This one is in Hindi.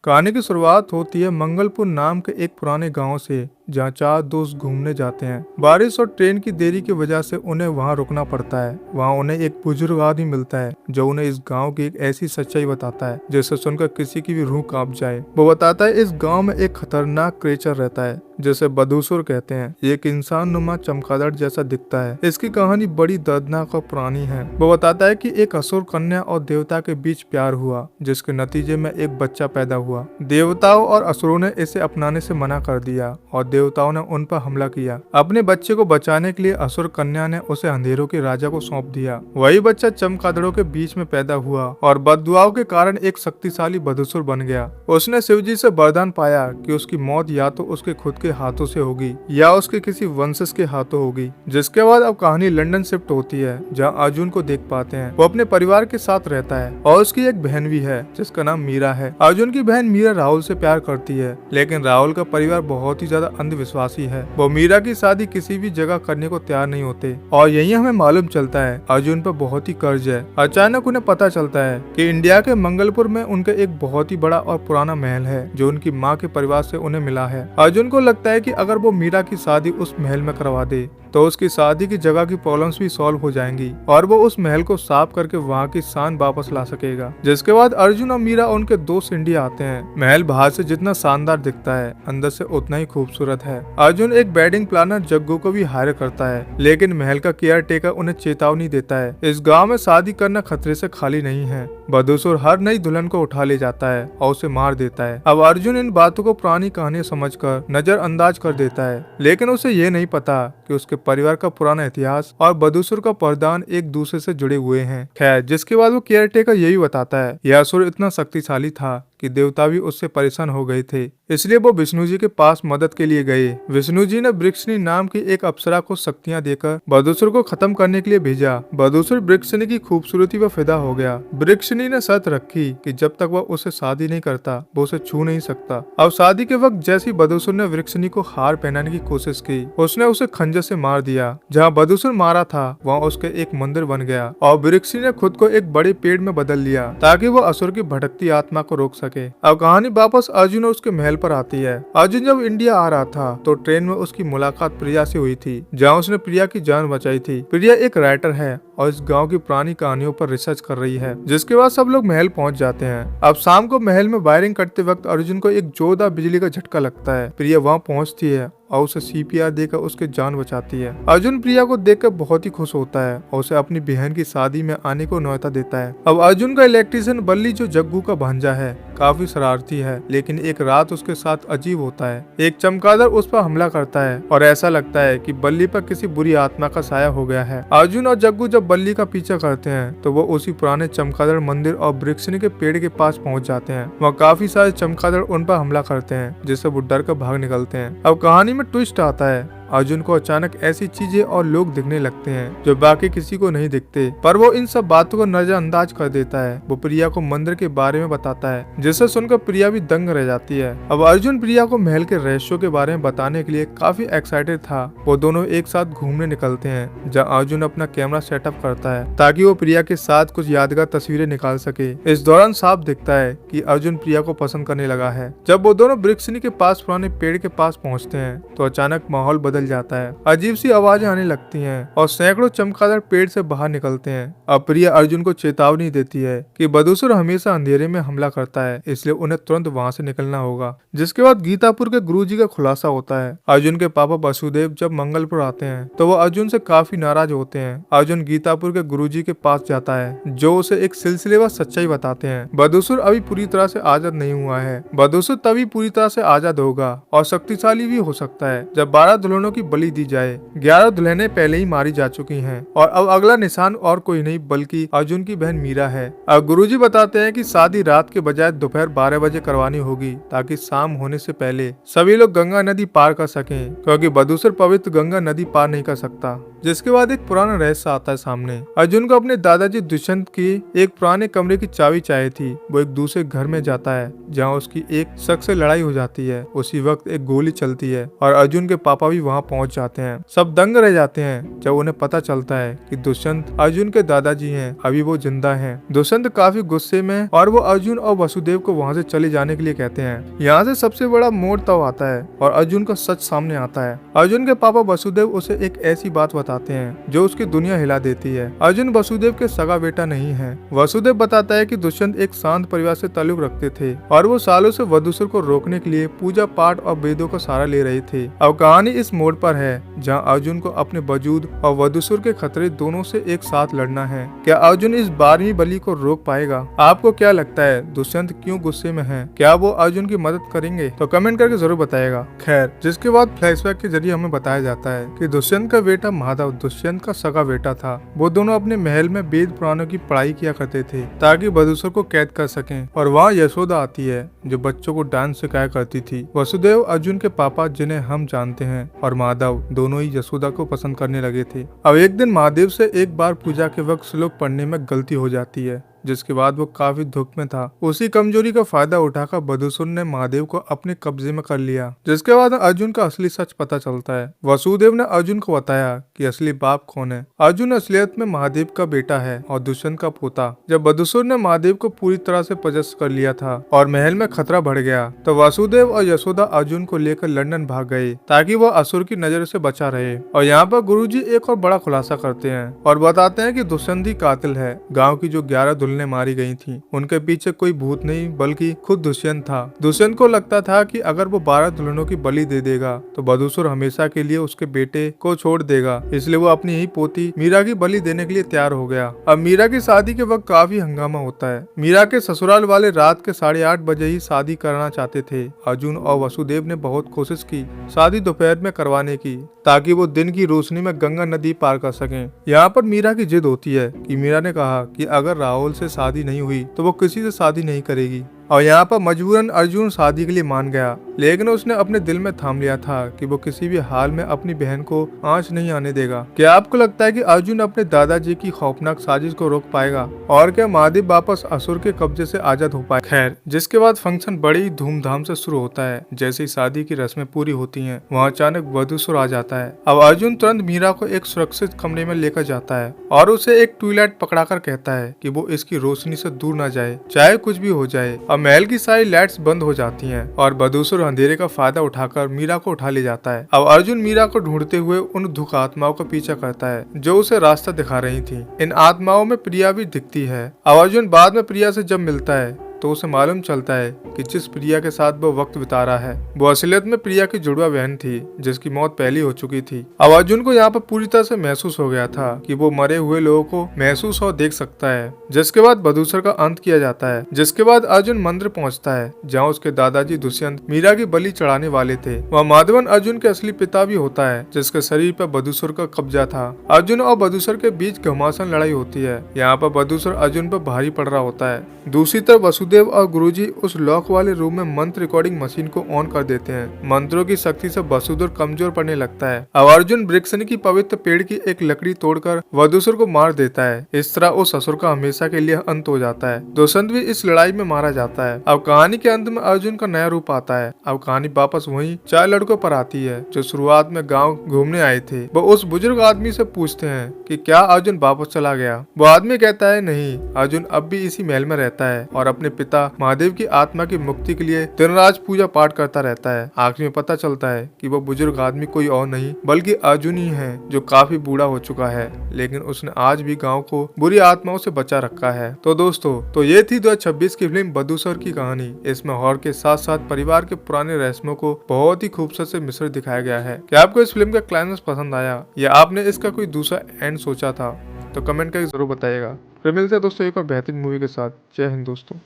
कहानी की शुरुआत होती है मंगलपुर नाम के एक पुराने गांव से, जहां चार दोस्त घूमने जाते हैं। बारिश और ट्रेन की देरी की वजह से उन्हें वहां रुकना पड़ता है। वहां उन्हें एक बुजुर्ग आदमी मिलता है जो उन्हें इस गांव की एक ऐसी सच्चाई बताता है जिसे सुनकर किसी की भी रूह कांप जाए। वो बताता है इस गांव में एक खतरनाक क्रेचर रहता है जिसे बदूसुर कहते हैं। ये एक इंसान नुमा चमगादड़ जैसा दिखता है। इसकी कहानी बड़ी दर्दनाक और पुरानी है। वो बताता है कि एक असुर कन्या और देवता के बीच प्यार हुआ, जिसके नतीजे में एक बच्चा पैदा हुआ। देवताओं और असुरों ने इसे अपनाने से मना कर दिया और देवताओं ने उन पर हमला किया। अपने बच्चे को बचाने के लिए असुर कन्या ने उसे अंधेरों के राजा को सौंप दिया। वही बच्चा चमगादड़ों के बीच में पैदा हुआ और बददुआओं के कारण एक शक्तिशाली बदसुर बन गया। उसने शिवजी से वरदान पाया कि उसकी मौत या तो उसके खुद के हाथों से होगी या उसके किसी वंशज के हाथों होगी। जिसके बाद अब कहानी लंदन शिफ्ट होती है, जहाँ अर्जुन को देख पाते हैं। वो अपने परिवार के साथ रहता है और उसकी एक बहन भी है जिसका नाम मीरा है। अर्जुन की बहन मीरा राहुल से प्यार करती है, लेकिन राहुल का परिवार बहुत ही ज्यादा अंधविश्वासी है। वो मीरा की शादी किसी भी जगह करने को तैयार नहीं होते और यही हमें मालूम चलता है अर्जुन पर बहुत ही कर्ज है। अचानक उन्हें पता चलता है कि इंडिया के मंगलपुर में उनका एक बहुत ही बड़ा और पुराना महल है जो उनकी माँ के परिवार से उन्हें मिला है। अर्जुन को लगता है कि अगर वो मीरा की शादी उस महल में करवा दे तो उसकी शादी की जगह की प्रॉब्लम्स भी सॉल्व हो जाएंगी और वो उस महल को साफ करके वहाँ की शान वापस ला सकेगा। जिसके बाद अर्जुन और मीरा और उनके दोस्त इंडिया आते हैं। महल बाहर से जितना शानदार दिखता है, अंदर से उतना ही खूबसूरत है। अर्जुन एक वेडिंग प्लानर जग्गू को भी हायर करता है, लेकिन महल का केयर टेकर उन्हें चेतावनी देता है इस गाँव में शादी करना खतरे से खाली नहीं है। बदसूर हर नई दुल्हन को उठा ले जाता है और उसे मार देता है। अब अर्जुन इन बातों को पुरानी कहानी समझकर नजरअंदाज कर देता है, लेकिन उसे ये नहीं पता कि उसके परिवार का पुराना इतिहास और बदसूर का वरदान एक दूसरे से जुड़े हुए हैं। खैर, जिसके बाद वो केयर टेकर यही बताता है यह असुर इतना शक्तिशाली था कि देवता भी उससे परेशान हो गए थे, इसलिए वो विष्णु जी के पास मदद के लिए गए। विष्णु जी ने वृक्षनी नाम की एक अप्सरा को शक्तियां देकर बदसूर को खत्म करने के लिए भेजा। बदसूर वृक्षनी की खूबसूरती पर फिदा हो गया। वृक्षनी ने शर्त रखी कि जब तक वह उसे शादी नहीं करता वो उसे छू नहीं सकता। अब शादी के वक्त जैसी बदसूर ने वृक्षनी को हार पहनाने की कोशिश की, उसने उसे खंजर से मार दिया। जहाँ बदसूर मारा था वहाँ उसके एक मंदिर बन गया और वृक्षनी ने खुद को एक बड़े पेड़ में बदल लिया ताकि वो असुर की भटकती आत्मा को रोक सके। अब कहानी वापस अर्जुन और उसके महल पर आती है। अर्जुन जब इंडिया आ रहा था तो ट्रेन में उसकी मुलाकात प्रिया से हुई थी, जहां उसने प्रिया की जान बचाई थी। प्रिया एक राइटर है और इस गांव की पुरानी कहानियों पर रिसर्च कर रही है। जिसके बाद सब लोग महल पहुंच जाते हैं। अब शाम को महल में वायरिंग करते वक्त अर्जुन को एक जोरदार बिजली का झटका लगता है। प्रिया वहां पहुंचती है और उसे सीपीआर देकर उसके जान बचाती है। अर्जुन प्रिया को देखकर बहुत ही खुश होता है और उसे अपनी बहन की शादी में आने को न्योता देता है। अब अर्जुन का इलेक्ट्रिशियन बल्ली, जो जग्गू का भांजा है, काफी शरारती है, लेकिन एक रात उसके साथ अजीब होता है। एक चमगादड़ उस पर हमला करता है और ऐसा लगता है कि बल्ली पर किसी बुरी आत्मा का साया हो गया है। अर्जुन और जग्गू जब बल्ली का पीछा करते हैं तो वो उसी पुराने चमगादड़ मंदिर और वृक्षनी के पेड़ के पास पहुंच जाते हैं। वहाँ काफी सारे चमगादड़ उन पर हमला करते हैं, जिससे वो डर कर भाग निकलते हैं। अब कहानी में ट्विस्ट आता है। अर्जुन को अचानक ऐसी चीजें और लोग दिखने लगते हैं जो बाकी किसी को नहीं दिखते, पर वो इन सब बातों को नजरअंदाज कर देता है। वो प्रिया को मंदिर के बारे में बताता है, जिसे सुनकर प्रिया भी दंग रह जाती है। अब अर्जुन प्रिया को महल के रहस्यों के बारे में बताने के लिए काफी एक्साइटेड था। वो दोनों एक साथ घूमने निकलते हैं, जहाँ अर्जुन अपना कैमरा सेटअप करता है ताकि वो प्रिया के साथ कुछ यादगार तस्वीरें निकाल सके। इस दौरान साफ दिखता है कि अर्जुन प्रिया को पसंद करने लगा है। जब वो दोनों वृक्षनी के पास पुराने पेड़ के पास पहुँचते हैं तो अचानक माहौल बदल जाता है। अजीब सी आवाजें आने लगती हैं और सैकड़ों चमगादड़ पेड़ से बाहर निकलते हैं। अब प्रिया अर्जुन को चेतावनी देती है कि बदसूर हमेशा अंधेरे में हमला करता है, इसलिए उन्हें तुरंत वहां से निकलना होगा। जिसके बाद गीतापुर के गुरुजी का खुलासा होता है। अर्जुन के पापा वसुदेव जब मंगलपुर आते हैं तो वो अर्जुन से काफी नाराज होते हैं। अर्जुन गीतापुर के गुरुजी के पास जाता है, जो उसे एक सिलसिलेवार सच्चाई बताते हैं। बदसूर अभी पूरी तरह से आजाद नहीं हुआ है। बदसूर तभी पूरी तरह से आजाद होगा और शक्तिशाली भी हो सकता है जब 12 दुल्हनों की बलि दी जाए। 11 दुल्हनें पहले ही मारी जा चुकी हैं और अब अगला निशान और कोई नहीं बल्कि अर्जुन की बहन मीरा है। अब गुरुजी बताते हैं कि शादी रात के बजाय दोपहर 12 बजे करवानी होगी ताकि शाम होने से पहले सभी लोग गंगा नदी पार कर सकें, क्योंकि बदसूर पवित्र गंगा नदी पार नहीं कर सकता। जिसके बाद एक पुराना रहस्य आता है सामने। अर्जुन को अपने दादाजी दुष्यंत की एक पुराने कमरे की चाबी चाहिए थी। वो एक दूसरे घर में जाता है जहाँ उसकी एक शख्स से लड़ाई हो जाती है। उसी वक्त एक गोली चलती है और अर्जुन के पापा भी वहाँ पहुँच जाते हैं। सब दंग रह जाते हैं जब उन्हें पता चलता है कि दुष्यंत अर्जुन के दादाजी हैं, अभी वो जिंदा हैं। दुष्यंत काफी गुस्से में और वो अर्जुन और वसुदेव को वहाँ से चले जाने के लिए कहते हैं। यहाँ से सबसे बड़ा मोड़ तब आता है और अर्जुन का सच सामने आता है। अर्जुन के पापा वसुदेव उसे एक ऐसी बात बताते हैं जो उसकी दुनिया हिला देती है। अर्जुन वसुदेव के सगा बेटा नहीं है। वसुदेव बताता है कि दुष्यंत एक शांत परिवार से ताल्लुक रखते थे और वो सालों से वधूसुर को रोकने के लिए पूजा पाठ और वेदों का सहारा ले रहे थे। अब कहानी इस मोड़ पर है जहाँ अर्जुन को अपने वजूद और वधूसुर के खतरे दोनों से एक साथ लड़ना है। क्या अर्जुन इस 12वीं बलि को रोक पाएगा? आपको क्या लगता है दुष्यंत क्यों गुस्से में है? क्या वो अर्जुन की मदद करेंगे? तो कमेंट करके जरूर बताएगा। खैर, जिसके बाद फ्लैशबैक के जरिए हमें बताया जाता है कि दुष्यंत का बेटा माधव दुष्यंत का सगा बेटा था। वो दोनों अपने महल में वेद पुराणों की पढ़ाई किया करते थे ताकि वधूसुर को कैद कर सकें। और वहाँ यशोदा आती है जो बच्चों को डांस सिखाया करती थी। वसुदेव अर्जुन के पापा जिन्हें हम जानते हैं और माधव दोनों ही यशोदा को पसंद करने लगे थे। अब एक दिन महादेव से एक बार पूजा के वक्त श्लोक पढ़ने में गलती हो जाती है, जिसके बाद वो काफी दुख में था। उसी कमजोरी का फायदा उठाकर वधूसुर ने महादेव को अपने कब्जे में कर लिया। जिसके बाद अर्जुन का असली सच पता चलता है। वसुदेव ने अर्जुन को बताया कि असली बाप कौन है। अर्जुन असलियत में महादेव का बेटा है और दुष्यंत का पोता। जब वधूसुर ने महादेव को पूरी तरह से पजस कर लिया था और महल में खतरा बढ़ गया तो वासुदेव और यशोदा अर्जुन को लेकर लंदन भाग गए ताकि वह असुर की नजर से बचा रहे। और यहाँ पर गुरुजी एक और बड़ा खुलासा करते हैं और बताते हैं कि दुष्यंत ही कातिल है। गाँव की जो 11 दुल्हनें मारी गई थी उनके पीछे कोई भूत नहीं बल्कि खुद दुष्यंत था। दुष्यंत को लगता था कि अगर वो 12 दुल्हनों की बलि दे देगा तो वधूसुर हमेशा के लिए उसके बेटे को छोड़ देगा, इसलिए वो अपनी ही पोती मीरा की बलि देने के लिए तैयार हो गया। अब मीरा की शादी के वक्त काफी हंगामा होता है। मीरा के ससुराल वाले रात के 8:30 बजे ही शादी करना चाहते थे। अर्जुन और वसुदेव ने बहुत कोशिश की शादी दोपहर में करवाने की ताकि वो दिन की रोशनी में गंगा नदी पार कर सकें। यहाँ पर मीरा की जिद होती है कि मीरा ने कहा कि अगर राहुल से शादी नहीं हुई तो वो किसी से शादी नहीं करेगी। और यहाँ पर मजबूरन अर्जुन शादी के लिए मान गया, लेकिन उसने अपने दिल में थाम लिया था कि वो किसी भी हाल में अपनी बहन को आंच नहीं आने देगा। क्या आपको लगता है कि अर्जुन अपने दादाजी की खौफनाक साजिश को रोक पाएगा और क्या महादेव वापस असुर के कब्जे से आजाद हो पाए? खैर, जिसके बाद फंक्शन बड़ी धूमधाम से शुरू होता है। जैसे ही शादी की रस्में पूरी होती हैं, वहाँ अचानक वधूसुर आ जाता है। अब अर्जुन तुरंत मीरा को एक सुरक्षित कमरे में लेकर जाता है और उसे एक ट्यूबलाइट पकड़ाकर कहता है कि वो इसकी रोशनी से दूर न जाए, चाहे कुछ भी हो जाए। अब महल की सारी लाइट्स बंद हो जाती हैं और वधूसुर अंधेरे का फायदा उठाकर मीरा को उठा ले जाता है। अब अर्जुन मीरा को ढूंढते हुए उन दुख आत्माओं का पीछा करता है जो उसे रास्ता दिखा रही थी। इन आत्माओं में प्रिया भी दिखती है। अब अर्जुन बाद में प्रिया से जब मिलता है तो उसे मालूम चलता है कि जिस प्रिया के साथ वो वक्त बिता रहा है वो असलियत में प्रिया की जुड़वा बहन थी जिसकी मौत पहले हो चुकी थी। अब अर्जुन को यहाँ पर पूरी तरह से महसूस हो गया था कि वो मरे हुए लोगों को महसूस और देख सकता है। जिसके बाद वधूसुर का अंत किया जाता है। जिसके बाद अर्जुन मंदिर पहुँचता है जहाँ उसके दादाजी दुष्यंत मीरा की बलि चढ़ाने वाले थे। वह माधवन अर्जुन के असली पिता भी होता है जिसके शरीर पर वधूसुर का कब्जा था। अर्जुन और वधूसुर के बीच घमासान लड़ाई होती है। यहाँ पर वधूसुर अर्जुन पर भारी पड़ रहा होता है। दूसरी तरफ वसुदेव और गुरुजी उस लॉक वाले रूम में मंत्र रिकॉर्डिंग मशीन को ऑन कर देते हैं। मंत्रों की शक्ति से वसुदेव कमजोर पड़ने लगता है। अब अर्जुन वृक्षनी की पवित्र पेड़ की एक लकड़ी तोड़कर वधूसुर को मार देता है। इस तरह उस असुर का हमेशा के लिए अंत हो जाता है। दुष्यंत भी इस लड़ाई में मारा जाता है। अब कहानी के अंत में अर्जुन का नया रूप आता है। अब कहानी वापस वही 4 लड़कों पर आती है जो शुरुआत में गाँव घूमने आए थे। वो उस बुजुर्ग आदमी से पूछते हैं कि क्या अर्जुन वापस चला गया। वो आदमी कहता है नहीं, अर्जुन अब भी इसी महल में रहता है और अपने पिता महादेव की आत्मा की मुक्ति के लिए दिन रात पूजा पाठ करता रहता है। आखिर में पता चलता है कि वो बुजुर्ग आदमी कोई और नहीं बल्कि अर्जुन ही है जो काफी बूढ़ा हो चुका है, लेकिन उसने आज भी गांव को बुरी आत्माओं से बचा रखा है। तो दोस्तों, तो ये थी 2026 की फिल्म वधूसुर की कहानी। इसमें हॉरर के साथ साथ परिवार के पुराने रहस्यों को बहुत ही खूबसूरत से मिश्रित दिखाया गया है। क्या आपको इस फिल्म का क्लाइमेक्स पसंद आया या आपने इसका कोई दूसरा एंड सोचा था? तो कमेंट करके जरूर बताइएगा। फिर मिलते हैं दोस्तों एक और बेहतरीन मूवी के साथ। जय हिंद दोस्तों।